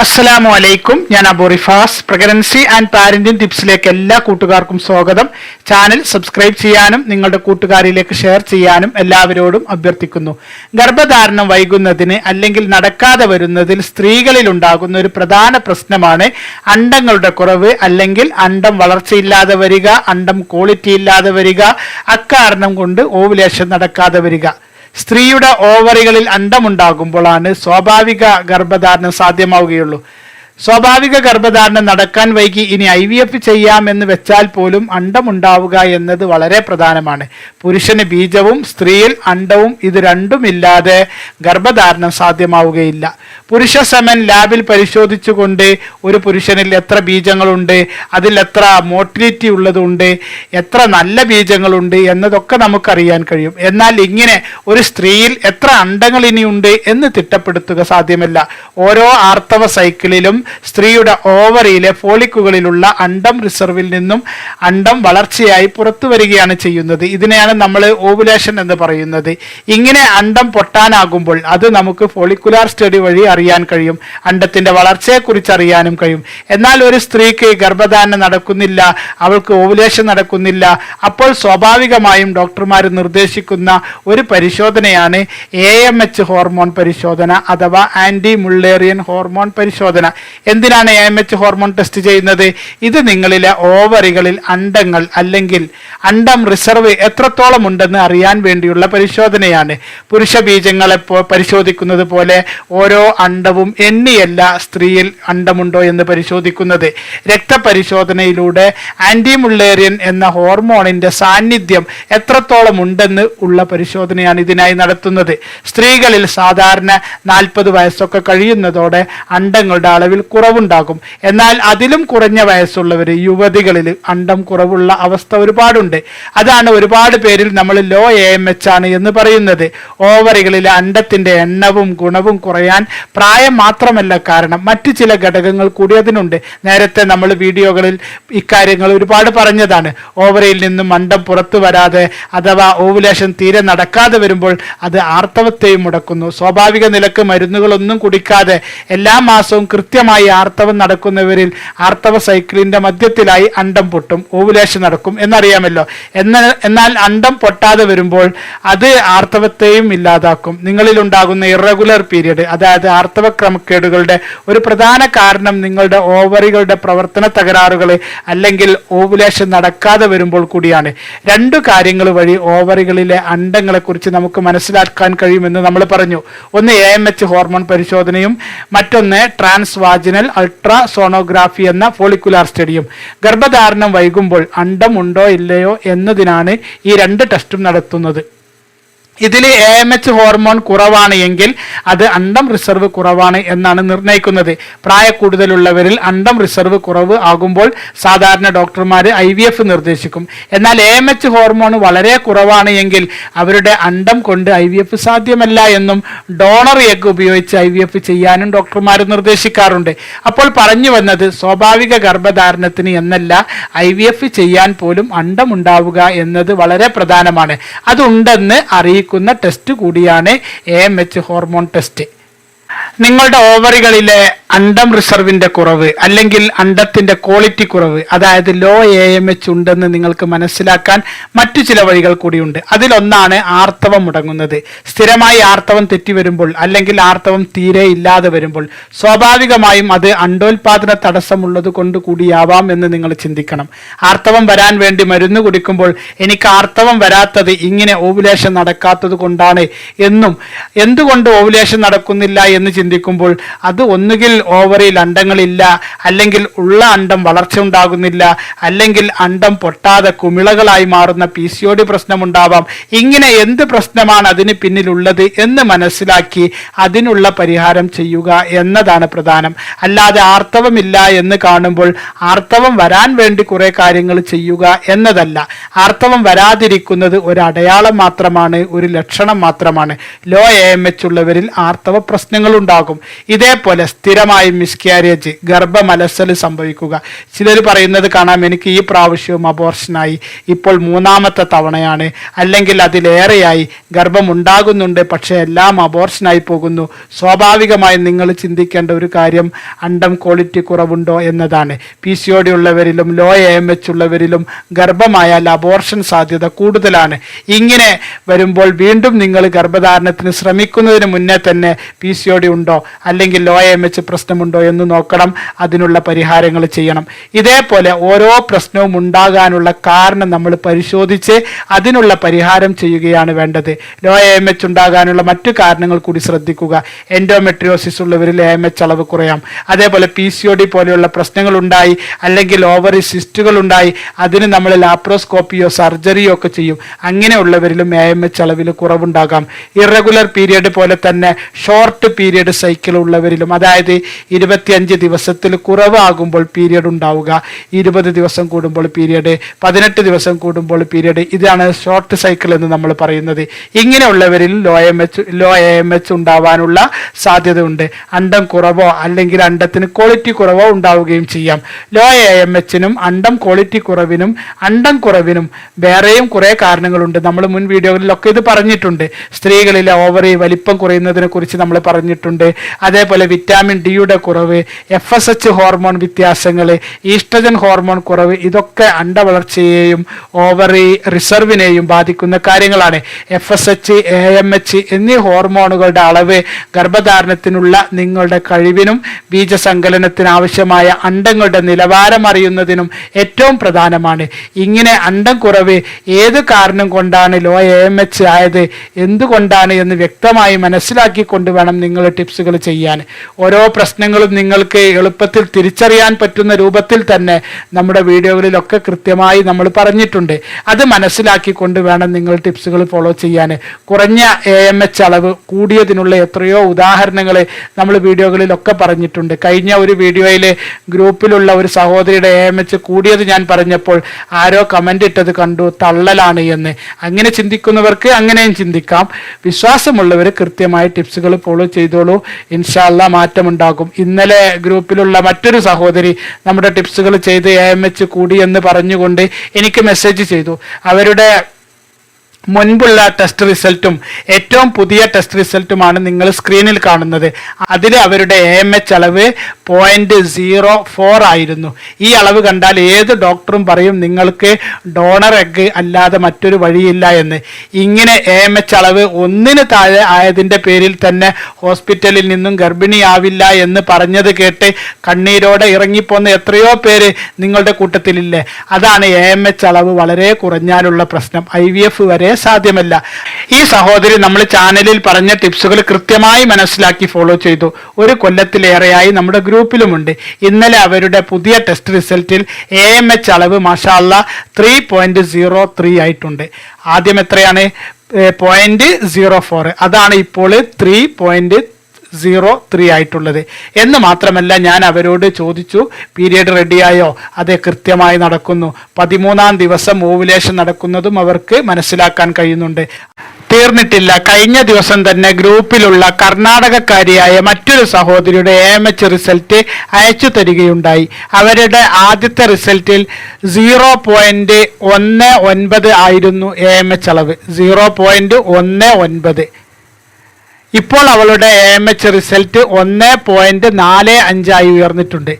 അസ്സലാമു അലൈക്കും. ഞാൻ Abu Rifas. Pregnancy and parenting ടിപ്സിലേക്ക് എല്ലാ കൂട്ടുകാർക്കും സ്വാഗതം. ചാനൽ സബ്സ്ക്രൈബ് ചെയ്യാനും നിങ്ങളുടെ കൂട്ടുകാരിലേക്ക് ഷെയർ ചെയ്യാനും എല്ലാവരോടും അഭ്യർത്ഥിക്കുന്നു. ഗർഭധാരണം വൈകുന്നതിന് അല്ലെങ്കിൽ നടക്കാതെ വരുന്നതിൽ സ്ത്രീകളിൽ ഉണ്ടാകുന്ന ഒരു പ്രധാന പ്രശ്നമാണ് അണ്ടങ്ങളുടെ കുറവ്, അല്ലെങ്കിൽ അണ്ടം വളർച്ചയില്ലാതെ വരിക, അണ്ടം ക്വാളിറ്റി ഇല്ലാതെ വരിക, അക്കാരണം കൊണ്ട് ഓവുലേഷൻ നടക്കാതെ വരിക. സ്ത്രീയുടെ ഓവറികളിൽ അണ്ടമുണ്ടാകുമ്പോഴാണ് സ്വാഭാവിക ഗർഭധാരണം സാധ്യമാവുകയുള്ളൂ. സ്വാഭാവിക ഗർഭധാരണം നടക്കാൻ വൈകി ഇനി IVF ചെയ്യാമെന്ന് വെച്ചാൽ പോലും അണ്ടമുണ്ടാവുക എന്നത് വളരെ പ്രധാനമാണ്. പുരുഷന് ബീജവും സ്ത്രീയിൽ അണ്ടവും ഇത് രണ്ടുമില്ലാതെ ഗർഭധാരണം സാധ്യമാവുകയില്ല. പുരുഷ സെമൻ ലാബിൽ പരിശോധിച്ചുകൊണ്ട് ഒരു പുരുഷനിൽ എത്ര ബീജങ്ങളുണ്ട്, അതിൽ എത്ര മോട്ടിലിറ്റി ഉള്ളതുണ്ട്, എത്ര നല്ല ബീജങ്ങളുണ്ട് എന്നതൊക്കെ നമുക്കറിയാൻ കഴിയും. എന്നാൽ ഇങ്ങനെ ഒരു സ്ത്രീയിൽ എത്ര അണ്ടങ്ങൾ ഇനിയുണ്ട് എന്ന് തിട്ടപ്പെടുത്തുക സാധ്യമല്ല. ഓരോ ആർത്തവ സൈക്കിളിലും സ്ത്രീയുടെ ഓവറിയിലെ ഫോളിക്കുകളിലുള്ള അണ്ടം റിസർവിൽ നിന്നും അണ്ടം വളർച്ചയായി പുറത്തു വരികയാണ് ചെയ്യുന്നത്. ഇതിനെയാണ് നമ്മൾ ഓവുലേഷൻ എന്ന് പറയുന്നത്. ഇങ്ങനെ അണ്ടം പൊട്ടാനാകുമ്പോൾ അത് നമുക്ക് ഫോളിക്കുലാർ സ്റ്റഡി വഴി അറിയാൻ കഴിയും. അണ്ടത്തിന്റെ വളർച്ചയെക്കുറിച്ച് അറിയാനും കഴിയും. എന്നാൽ ഒരു സ്ത്രീക്ക് ഗർഭധാരണം നടക്കുന്നില്ല, അവൾക്ക് ഓവുലേഷൻ നടക്കുന്നില്ല, അപ്പോൾ സ്വാഭാവികമായും ഡോക്ടർമാർ നിർദ്ദേശിക്കുന്ന ഒരു പരിശോധനയാണ് AMH ഹോർമോൺ പരിശോധന അഥവാ ആന്റി മുള്ളേറിയൻ ഹോർമോൺ പരിശോധന. എന്തിനാണ് AMH ഹോർമോൺ ടെസ്റ്റ് ചെയ്യുന്നത്? ഇത് നിങ്ങളിലെ ഓവറികളിൽ അണ്ടങ്ങൾ അല്ലെങ്കിൽ അണ്ടം റിസർവ് എത്രത്തോളം ഉണ്ടെന്ന് അറിയാൻ വേണ്ടിയുള്ള പരിശോധനയാണ്. പുരുഷ ബീജങ്ങളെ പരിശോധിക്കുന്നത് പോലെ ഓരോ അണ്ടവും എണ്ണിയല്ല സ്ത്രീയിൽ അണ്ടമുണ്ടോ എന്ന് പരിശോധിക്കുന്നത്. രക്തപരിശോധനയിലൂടെ ആന്റി മുള്ളേറിയൻ എന്ന ഹോർമോണിന്റെ സാന്നിധ്യം എത്രത്തോളം ഉണ്ടെന്ന് ഉള്ള പരിശോധനയാണ് ഇതിനായി നടത്തുന്നത്. സ്ത്രീകളിൽ സാധാരണ 40 വയസ്സൊക്കെ കഴിയുന്നതോടെ അണ്ടങ്ങളുടെ അളവിൽ കുറവുണ്ടാകും. എന്നാൽ അതിലും കുറഞ്ഞ വയസ്സുള്ളവർ, യുവതികളിൽ അണ്ടം കുറവുള്ള അവസ്ഥ ഒരുപാടുണ്ട്. അതാണ് ഒരുപാട് പേരിൽ നമ്മൾ ലോ AMH ആണ് എന്ന് പറയുന്നത്. ഓവറികളിലെ അണ്ടത്തിന്റെ എണ്ണവും ഗുണവും കുറയാൻ പ്രായം മാത്രമല്ല കാരണം, മറ്റു ചില ഘടകങ്ങൾ കൂടി അതിനുണ്ട്. നേരത്തെ നമ്മൾ വീഡിയോകളിൽ ഇക്കാര്യങ്ങൾ ഒരുപാട് പറഞ്ഞതാണ്. ഓവറിയിൽ നിന്നും അണ്ടം പുറത്തു വരാതെ അഥവാ ഓവുലേഷൻ തീരെ നടക്കാതെ വരുമ്പോൾ അത് ആർത്തവത്തെയും മുടക്കുന്നു. സ്വാഭാവിക നിലക്ക് മരുന്നുകളൊന്നും കുടിക്കാതെ എല്ലാ മാസവും കൃത്യമായി ആർത്തവം നടക്കുന്നവരിൽ ആർത്തവ സൈക്കിളിന്റെ മധ്യത്തിലായി അണ്ടം പൊട്ടും, ഓവുലേഷൻ നടക്കും എന്നറിയാമല്ലോ. എന്നാൽ അണ്ടം പൊട്ടാതെ വരുമ്പോൾ അത് ആർത്തവത്തെയും ഇല്ലാതാക്കും. നിങ്ങളിൽ ഉണ്ടാകുന്ന ഇറഗുലർ പീരിയഡ്, അതായത് ആർത്തവ ക്രമക്കേടുകളുടെ ഒരു പ്രധാന കാരണം നിങ്ങളുടെ ഓവറികളുടെ പ്രവർത്തന തകരാറുകൾ അല്ലെങ്കിൽ ഓവുലേഷൻ നടക്കാതെ വരുമ്പോൾ കൂടിയാണ്. 2 കാര്യങ്ങൾ വഴി ഓവറികളിലെ അണ്ടങ്ങളെ കുറിച്ച് നമുക്ക് മനസ്സിലാക്കാൻ കഴിയുമെന്ന് നമ്മൾ പറഞ്ഞു. ഒന്ന് AMH ഹോർമോൺ പരിശോധനയും മറ്റൊന്ന് ട്രാൻസ്വാജിനൽ അൾട്രാസോണോഗ്രാഫി എന്ന ഫോളിക്കുലാർ സ്റ്റഡിയും. ഗർഭധാരണം വൈകുമ്പോൾ അണ്ടം ഉണ്ടോ ഇല്ലയോ എന്നതിനാണ് ഈ 2 ടെസ്റ്റും നടത്തുന്നത്. ഇതിൽ AMH ഹോർമോൺ കുറവാണ് എങ്കിൽ അത് അണ്ടം റിസർവ് കുറവാണ് എന്നാണ് നിർണ്ണയിക്കുന്നത്. പ്രായക്കൂടുതലുള്ളവരിൽ അണ്ടം റിസർവ് കുറവ് ആകുമ്പോൾ സാധാരണ ഡോക്ടർമാർ IVF നിർദ്ദേശിക്കും. എന്നാൽ AMH ഹോർമോൺ വളരെ കുറവാണ് എങ്കിൽ അവരുടെ അണ്ടം കൊണ്ട് IVF സാധ്യമല്ല എന്നും ഡോണർ എഗ് ഉപയോഗിച്ച് IVF ചെയ്യാനും ഡോക്ടർമാർ നിർദ്ദേശിക്കാറുണ്ട്. അപ്പോൾ പറഞ്ഞു വന്നത്, സ്വാഭാവിക ഗർഭധാരണത്തിന് എന്നല്ല IVF ചെയ്യാൻ പോലും അണ്ടം ഉണ്ടാവുക എന്നത് വളരെ പ്രധാനമാണ്. അതുണ്ടെന്ന് അറിയിക്കുന്ന ടെസ്റ്റ് കൂടിയാണ് AMH ഹോർമോൺ ടെസ്റ്റ്. നിങ്ങളുടെ ഓവറികളിലെ അണ്ടം റിസർവിന്റെ കുറവ് അല്ലെങ്കിൽ അണ്ടത്തിന്റെ ക്വാളിറ്റി കുറവ്, അതായത് ലോ AMH ഉണ്ടെന്ന് നിങ്ങൾക്ക് മനസ്സിലാക്കാൻ മറ്റു ചില വഴികൾ കൂടിയുണ്ട്. അതിലൊന്നാണ് ആർത്തവം മുടങ്ങുന്നത്. സ്ഥിരമായി ആർത്തവം തെറ്റി വരുമ്പോൾ അല്ലെങ്കിൽ ആർത്തവം തീരെ ഇല്ലാതെ വരുമ്പോൾ സ്വാഭാവികമായും അത് അണ്ടോൽപാദന തടസ്സമുള്ളത് കൊണ്ട് കൂടിയാവാം എന്ന് നിങ്ങൾ ചിന്തിക്കണം. ആർത്തവം വരാൻ വേണ്ടി മരുന്ന് കുടിക്കുമ്പോൾ എനിക്ക് ആർത്തവം വരാത്തത് ഇങ്ങനെ ഓവുലേഷൻ നടക്കാത്തത് കൊണ്ടാണ് എന്നും, എന്തുകൊണ്ട് ഓവുലേഷൻ നടക്കുന്നില്ല എന്ന് ചിന്തിക്കുമ്പോൾ അത് ഒന്നുകിൽ ഓവറിൽ അണ്ടങ്ങളില്ല, അല്ലെങ്കിൽ ഉള്ള അണ്ടം വളർച്ച ഉണ്ടാകുന്നില്ല, അല്ലെങ്കിൽ അണ്ടം പൊട്ടാതെ കുമിളകളായി മാറുന്ന PCOD പ്രശ്നമുണ്ടാവാം. ഇങ്ങനെ എന്ത് പ്രശ്നമാണ് അതിന് പിന്നിലുള്ളത് എന്ന് മനസ്സിലാക്കി അതിനുള്ള പരിഹാരം ചെയ്യുക എന്നതാണ് പ്രധാനം. അല്ലാതെ ആർത്തവമില്ല എന്ന് കാണുമ്പോൾ ആർത്തവം വരാൻ വേണ്ടി കുറെ കാര്യങ്ങൾ ചെയ്യുക എന്നതല്ല. ആർത്തവം വരാതിരിക്കുന്നത് ഒരു അടയാളം മാത്രമാണ്, ഒരു ലക്ഷണം മാത്രമാണ്. ലോ AMH ഉള്ളവരിൽ ആർത്തവ പ്രശ്നങ്ങൾ ഉണ്ടാകും. കുറവാകും. ഇതേപോലെ സ്ഥിരമായി മിസ്കാരേജ്, ഗർഭമലസൽ സംഭവിക്കുക. ചിലർ പറയുന്നത് കാണാം, എനിക്ക് ഈ പ്രാവശ്യവും അബോർഷനായി, ഇപ്പോൾ 3ാമത്തെ തവണയാണ്, അല്ലെങ്കിൽ അതിലേറെയായി, ഗർഭമുണ്ടാകുന്നുണ്ട്, പക്ഷേ എല്ലാം അബോർഷനായി പോകുന്നു. സ്വാഭാവികമായും നിങ്ങൾ ചിന്തിക്കേണ്ട ഒരു കാര്യം അണ്ടം ക്വാളിറ്റി കുറവുണ്ടോ എന്നതാണ്. PCOD ഉള്ളവരിലും ലോ AMH ഉള്ളവരിലും ഗർഭമായാൽ അബോർഷൻ സാധ്യത കൂടുതലാണ്. ഇങ്ങനെ വരുമ്പോൾ വീണ്ടും നിങ്ങൾ ഗർഭധാരണത്തിന് ശ്രമിക്കുന്നതിന് മുന്നേ തന്നെ PCOD ഉണ്ടോ അല്ലെങ്കിൽ ലോ AMH പ്രശ്നമുണ്ടോ എന്ന് നോക്കണം. അതിനുള്ള പരിഹാരങ്ങൾ ചെയ്യണം. ഇതേപോലെ ഓരോ പ്രശ്നവും ഉണ്ടാകാനുള്ള കാരണം നമ്മൾ പരിശോധിച്ച് അതിനുള്ള പരിഹാരം ചെയ്യുകയാണ് വേണ്ടത്. ലോ AMH ഉണ്ടാകാനുള്ള മറ്റു കാരണങ്ങൾ കൂടി ശ്രദ്ധിക്കുക. എൻഡോമെട്രിയോസിസ് ഉള്ളവരിൽ AMH അളവ് കുറയാം. അതേപോലെ PCOD പോലെയുള്ള പ്രശ്നങ്ങൾ ഉണ്ടായി, അല്ലെങ്കിൽ ഓവറി സിസ്റ്റുകൾ ഉണ്ടായി, അതിന് നമ്മൾ ലാപ്രോസ്കോപ്പിയോ സർജറിയോ ഒക്കെ ചെയ്യും. അങ്ങനെയുള്ളവരിലും AMH അളവിൽ കുറവുണ്ടാകാം. ഇറഗുലർ പീരിയഡ് പോലെ തന്നെ ഷോർട്ട് പീരിയഡ് സൈക്കിൾ ഉള്ളവരിലും, അതായത് 25 ദിവസത്തിൽ കുറവാകുമ്പോൾ പീരിയഡ് ഉണ്ടാവുക, 20 ദിവസം കൂടുമ്പോൾ പീരിയഡ്, 18 ദിവസം കൂടുമ്പോൾ പീരിയഡ്, ഇതാണ് ഷോർട്ട് സൈക്കിൾ എന്ന് നമ്മൾ പറയുന്നത്. ഇങ്ങനെയുള്ളവരിൽ ലോ AMH ഉണ്ടാവാനുള്ള സാധ്യതയുണ്ട്. അണ്ടം കുറവോ അല്ലെങ്കിൽ അണ്ടത്തിന് ക്വാളിറ്റി കുറവോ ഉണ്ടാവുകയും ചെയ്യാം. ലോ AMHനും അണ്ടം ക്വാളിറ്റി കുറവിനും അണ്ടം കുറവിനും വേറെയും കുറേ കാരണങ്ങളുണ്ട്. നമ്മൾ മുൻ വീഡിയോകളിലൊക്കെ ഇത് പറഞ്ഞിട്ടുണ്ട്. സ്ത്രീകളിലെ ഓവറി വലിപ്പം കുറയുന്നതിനെ കുറിച്ച് നമ്മൾ പറഞ്ഞിട്ടുണ്ട്. അതേപോലെ വിറ്റാമിൻ ഡിയുടെ കുറവ്, FSH ഹോർമോൺ വ്യത്യാസങ്ങൾ, ഈസ്ട്രജൻ ഹോർമോൺ കുറവ്, ഇതൊക്കെ അണ്ടവളർച്ചയെയും ഓവറി റിസർവിനെയും ബാധിക്കുന്ന കാര്യങ്ങളാണ്. FSH, AMH എന്നീ ഹോർമോണുകളുടെ അളവ് ഗർഭധാരണത്തിനുള്ള നിങ്ങളുടെ കഴിവിനും ബീജസങ്കലനത്തിന് ആവശ്യമായ അണ്ടങ്ങളുടെ നിലവാരം അറിയുന്നതിനും ഏറ്റവും പ്രധാനമാണ്. ഇങ്ങനെ അണ്ടം കുറവ് ഏത് കാരണം കൊണ്ടാണ് ലോ AMH ആയത്, എന്തുകൊണ്ടാണ് എന്ന് വ്യക്തമായി മനസ്സിലാക്കിക്കൊണ്ട് വേണം നിങ്ങൾ ടിപ്സുകൾ ചെയ്യാൻ. ഓരോ പ്രശ്നങ്ങളും നിങ്ങൾക്ക് എളുപ്പത്തിൽ തിരിച്ചറിയാൻ പറ്റുന്ന രൂപത്തിൽ തന്നെ നമ്മുടെ വീഡിയോകളിലൊക്കെ കൃത്യമായി നമ്മൾ പറഞ്ഞിട്ടുണ്ട്. അത് മനസ്സിലാക്കിക്കൊണ്ട് വേണം നിങ്ങൾ ടിപ്സുകൾ ഫോളോ ചെയ്യാൻ. കുറഞ്ഞ AMH അളവ് കൂടിയതിനുള്ള എത്രയോ ഉദാഹരണങ്ങൾ നമ്മൾ വീഡിയോകളിലൊക്കെ പറഞ്ഞിട്ടുണ്ട്. കഴിഞ്ഞ ഒരു വീഡിയോയിൽ ഗ്രൂപ്പിലുള്ള ഒരു സഹോദരിയുടെ AMH കൂടിയത് ഞാൻ പറഞ്ഞപ്പോൾ ആരോ കമൻ്റ് ഇട്ടത് കണ്ടു, തള്ളലാണ് എന്ന്. അങ്ങനെ ചിന്തിക്കുന്നവർക്ക് അങ്ങനെയും ചിന്തിക്കാം. വിശ്വാസമുള്ളവർ കൃത്യമായി ടിപ്സുകൾ ഫോളോ ചെയ്തോളൂ. ഇൻഷാ അല്ലാഹ് മാറ്റമുണ്ടാകും. ഇന്നലെ ഗ്രൂപ്പിലുള്ള മറ്റൊരു സഹോദരി നമ്മുടെ ടിപ്സുകൾ ചെയ്ത് AMH കൂടി എന്ന് പറഞ്ഞുകൊണ്ട് എനിക്ക് മെസ്സേജ് ചെയ്തു. അവരുടെ മുൻപുള്ള ടെസ്റ്റ് റിസൾട്ടും ഏറ്റവും പുതിയ ടെസ്റ്റ് റിസൾട്ടുമാണ് നിങ്ങൾ സ്ക്രീനിൽ കാണുന്നത്. അതിൽ അവരുടെ AMH അളവ് 0.04 ആയിരുന്നു. ഈ അളവ് കണ്ടാൽ ഏത് ഡോക്ടറും പറയും നിങ്ങൾക്ക് ഡോണർ എഗ് അല്ലാതെ മറ്റൊരു വഴിയില്ല എന്ന്. ഇങ്ങനെ AMH അളവ് 1 താഴെ ആയതിൻ്റെ പേരിൽ തന്നെ ഹോസ്പിറ്റലിൽ നിന്നും ഗർഭിണിയാവില്ല എന്ന് പറഞ്ഞത് കേട്ട് കണ്ണീരോടെ ഇറങ്ങിപ്പോന്ന എത്രയോ പേര് നിങ്ങളുടെ കൂട്ടത്തിലില്ലേ? അതാണ് AMH അളവ് വളരെ കുറഞ്ഞാലുള്ള പ്രശ്നം. IVF വരെ സാധ്യമല്ല. ഈ സഹോദരി നമ്മൾ ചാനലിൽ പറഞ്ഞ ടിപ്സുകൾ കൃത്യമായി മനസ്സിലാക്കി ഫോളോ ചെയ്തു. 1 കൊല്ലത്തിലേറെയായി നമ്മുടെ ഗ്രൂപ്പിലുമുണ്ട്. ഇന്നലെ അവരുടെ പുതിയ ടെസ്റ്റ് റിസൾട്ടിൽ AMH അളവ് മാഷാ അല്ലാഹ് 3.03 ആയിട്ടുണ്ട്. ആദ്യം എത്രയാണ്? 0.04. അതാണ് ഇപ്പോൾ 3.03 ആയിട്ടുള്ളത്. എന്ന് മാത്രമല്ല, ഞാൻ അവരോട് ചോദിച്ചു, പീരിയഡ് റെഡിയായോ? അതെ, കൃത്യമായി നടക്കുന്നു. 13ാം ദിവസം ഓവുലേഷൻ നടക്കുന്നതും അവർക്ക് മനസ്സിലാക്കാൻ കഴിയുന്നുണ്ട്. തീർന്നിട്ടില്ല. കഴിഞ്ഞ ദിവസം തന്നെ ഗ്രൂപ്പിലുള്ള കർണാടകക്കാരിയായ മറ്റൊരു സഹോദരിയുടെ AMH റിസൾട്ട് അയച്ചു തരികയുണ്ടായി. അവരുടെ ആദ്യത്തെ റിസൾട്ടിൽ 0.19 ആയിരുന്നു AMH അളവ്. 0.19. ഇപ്പോൾ അവളുടെ AMH റിസൾട്ട് 1.45 ആയി ഉയർന്നിട്ടുണ്ട്.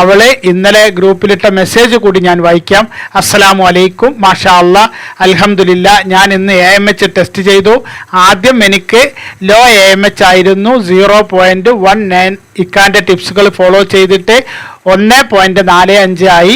അവൾ ഇന്നലെ ഗ്രൂപ്പിലിട്ട മെസ്സേജ് കൂടി ഞാൻ വായിക്കാം. അസ്സലാമു അലൈക്കും, മാഷാ അല്ലാഹ്, അൽഹംദുലില്ലാ. ഞാൻ ഇന്ന് AMH ടെസ്റ്റ് ചെയ്തു. ആദ്യം എനിക്ക് ലോ AMH ആയിരുന്നു, 0.19. ഇക്കാൻ്റെ ടിപ്സുകൾ ഫോളോ ചെയ്തിട്ട് 1.45 ആയി.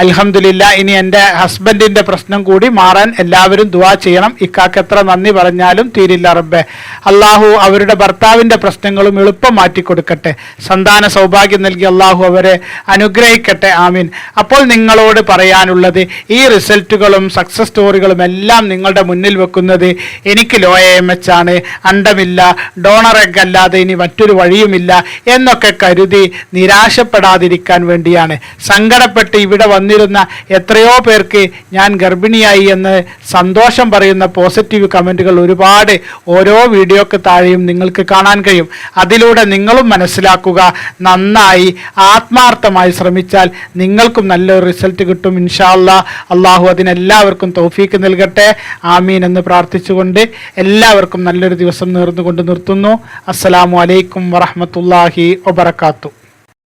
അൽഹംദുലില്ലാ. ഇനി എൻ്റെ ഹസ്ബൻഡിൻ്റെ പ്രശ്നം കൂടി മാറാൻ എല്ലാവരും ദുആ ചെയ്യണം. ഇക്കാക്ക് എത്ര നന്ദി പറഞ്ഞാലും തീരില്ല റബ്ബേ. അള്ളാഹു അവരുടെ ഭർത്താവിൻ്റെ പ്രശ്നങ്ങളും എളുപ്പം മാറ്റിക്കൊടുക്കട്ടെ. സന്താന സൗഭാഗ്യം നൽകി അള്ളാഹു അവരെ അനുഗ്രഹിക്കട്ടെ. ആമീൻ. അപ്പോൾ നിങ്ങളോട് പറയാനുള്ളത്, ഈ റിസൾട്ടുകളും സക്സസ് സ്റ്റോറികളും എല്ലാം നിങ്ങളുടെ മുന്നിൽ വെക്കുന്നത് എനിക്ക് ലോ AMH ആണ്, അണ്ടമില്ല, ഡോണർ എഗ് അല്ലാതെ ഇനി മറ്റൊരു വഴിയുമില്ല എന്നൊക്കെ കരുതി നിരാശപ്പെടാതിരിക്കാൻ വേണ്ടിയാണ്. സങ്കടപ്പെട്ട് ഇവിടെ വന്നിരുന്ന എത്രയോ പേർക്ക് ഞാൻ ഗർഭിണിയായി എന്ന് സന്തോഷം പറയുന്ന പോസിറ്റീവ് കമൻറ്റുകൾ ഒരുപാട് ഓരോ വീഡിയോക്ക് താഴെയും നിങ്ങൾക്ക് കാണാൻ കഴിയും. അതിലൂടെ നിങ്ങളും മനസ്സിലാക്കുക, നന്നായി ആത്മാർത്ഥമായി ശ്രമിച്ചാൽ നിങ്ങൾക്കും നല്ലൊരു റിസൾട്ട് കിട്ടും. ഇൻഷാ അല്ലാഹ്. അള്ളാഹു അതിനെല്ലാവർക്കും തൗഫീക്ക് നൽകട്ടെ. ആമീൻ എന്ന് പ്രാർത്ഥിച്ചുകൊണ്ട് എല്ലാവർക്കും നല്ലൊരു ദിവസം നേർന്നുകൊണ്ട് നിർത്തുന്നു. അസ്സലാമു അലൈക്കും വറഹ്മത്തുള്ളാഹി വബറകാതുഹു.